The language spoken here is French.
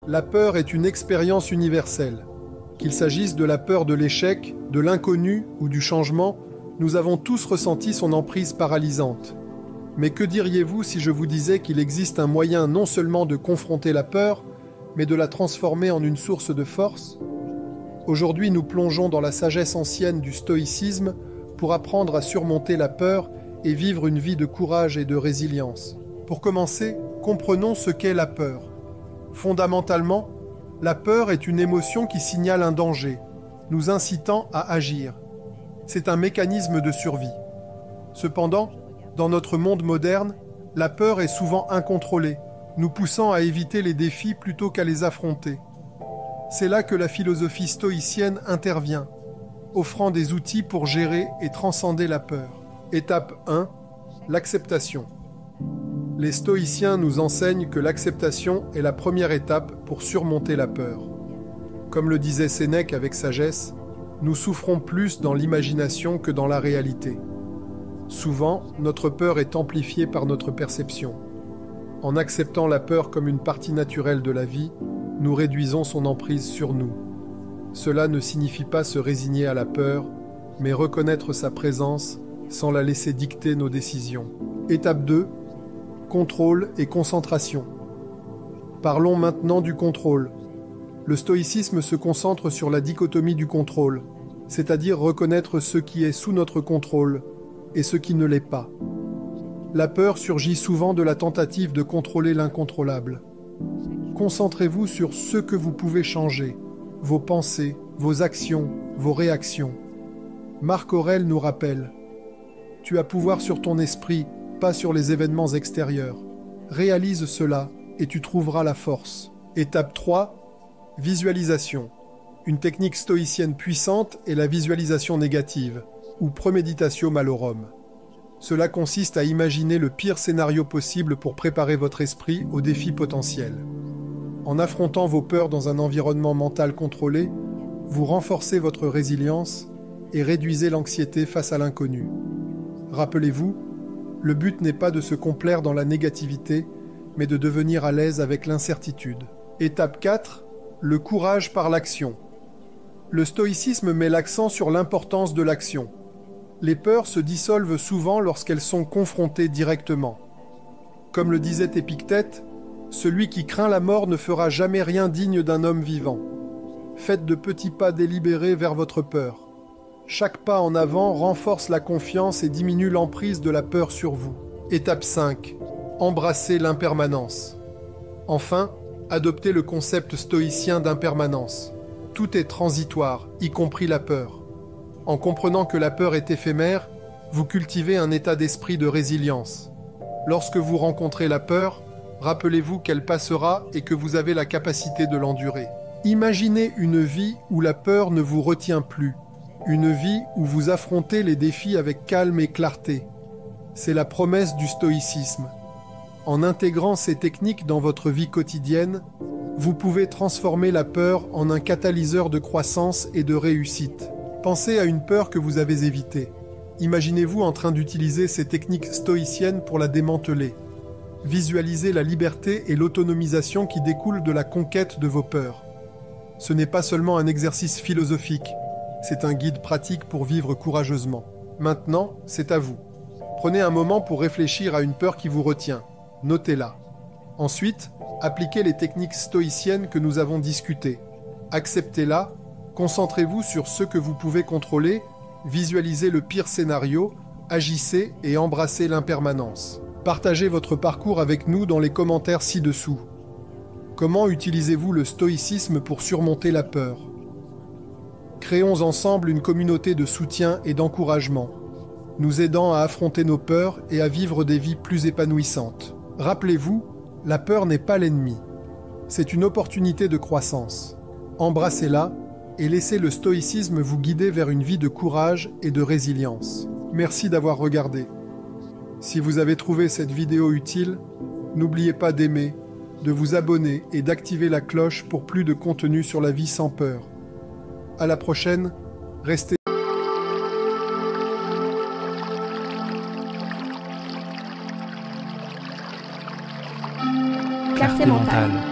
La peur est une expérience universelle. Qu'il s'agisse de la peur de l'échec, de l'inconnu ou du changement, nous avons tous ressenti son emprise paralysante. Mais que diriez-vous si je vous disais qu'il existe un moyen non seulement de confronter la peur, mais de la transformer en une source de force? Aujourd'hui, nous plongeons dans la sagesse ancienne du stoïcisme pour apprendre à surmonter la peur et vivre une vie de courage et de résilience. Pour commencer, comprenons ce qu'est la peur. Fondamentalement, la peur est une émotion qui signale un danger, nous incitant à agir. C'est un mécanisme de survie. Cependant, dans notre monde moderne, la peur est souvent incontrôlée, nous poussant à éviter les défis plutôt qu'à les affronter. C'est là que la philosophie stoïcienne intervient, offrant des outils pour gérer et transcender la peur. Étape 1. L'acceptation. Les stoïciens nous enseignent que l'acceptation est la première étape pour surmonter la peur. Comme le disait Sénèque avec sagesse, nous souffrons plus dans l'imagination que dans la réalité. Souvent, notre peur est amplifiée par notre perception. En acceptant la peur comme une partie naturelle de la vie, nous réduisons son emprise sur nous. Cela ne signifie pas se résigner à la peur, mais reconnaître sa présence sans la laisser dicter nos décisions. Étape 2. Contrôle et concentration. Parlons maintenant du contrôle. Le stoïcisme se concentre sur la dichotomie du contrôle, c'est-à-dire reconnaître ce qui est sous notre contrôle et ce qui ne l'est pas. La peur surgit souvent de la tentative de contrôler l'incontrôlable. Concentrez-vous sur ce que vous pouvez changer, vos pensées, vos actions, vos réactions. Marc Aurèle nous rappelle « Tu as pouvoir sur ton esprit, pas sur les événements extérieurs. Réalise cela et tu trouveras la force. » Étape 3. Visualisation. Une technique stoïcienne puissante est la visualisation négative, ou premeditatio malorum. Cela consiste à imaginer le pire scénario possible pour préparer votre esprit aux défis potentiels. En affrontant vos peurs dans un environnement mental contrôlé, vous renforcez votre résilience et réduisez l'anxiété face à l'inconnu. Rappelez-vous, le but n'est pas de se complaire dans la négativité, mais de devenir à l'aise avec l'incertitude. Étape 4. Le courage par l'action. Le stoïcisme met l'accent sur l'importance de l'action. Les peurs se dissolvent souvent lorsqu'elles sont confrontées directement. Comme le disait Épictète, celui qui craint la mort ne fera jamais rien digne d'un homme vivant. Faites de petits pas délibérés vers votre peur. Chaque pas en avant renforce la confiance et diminue l'emprise de la peur sur vous. Étape 5. Embrassez l'impermanence. Enfin, adoptez le concept stoïcien d'impermanence. Tout est transitoire, y compris la peur. En comprenant que la peur est éphémère, vous cultivez un état d'esprit de résilience. Lorsque vous rencontrez la peur, rappelez-vous qu'elle passera et que vous avez la capacité de l'endurer. Imaginez une vie où la peur ne vous retient plus. Une vie où vous affrontez les défis avec calme et clarté. C'est la promesse du stoïcisme. En intégrant ces techniques dans votre vie quotidienne, vous pouvez transformer la peur en un catalyseur de croissance et de réussite. Pensez à une peur que vous avez évitée. Imaginez-vous en train d'utiliser ces techniques stoïciennes pour la démanteler. Visualisez la liberté et l'autonomisation qui découlent de la conquête de vos peurs. Ce n'est pas seulement un exercice philosophique, c'est un guide pratique pour vivre courageusement. Maintenant, c'est à vous. Prenez un moment pour réfléchir à une peur qui vous retient. Notez-la. Ensuite, appliquez les techniques stoïciennes que nous avons discutées. Acceptez-la, concentrez-vous sur ce que vous pouvez contrôler, visualisez le pire scénario, agissez et embrassez l'impermanence. Partagez votre parcours avec nous dans les commentaires ci-dessous. Comment utilisez-vous le stoïcisme pour surmonter la peur? Créons ensemble une communauté de soutien et d'encouragement, nous aidant à affronter nos peurs et à vivre des vies plus épanouissantes. Rappelez-vous, la peur n'est pas l'ennemi. C'est une opportunité de croissance. Embrassez-la et laissez le stoïcisme vous guider vers une vie de courage et de résilience. Merci d'avoir regardé. Si vous avez trouvé cette vidéo utile, n'oubliez pas d'aimer, de vous abonner et d'activer la cloche pour plus de contenu sur la vie sans peur. À la prochaine, restez Clarté mentale.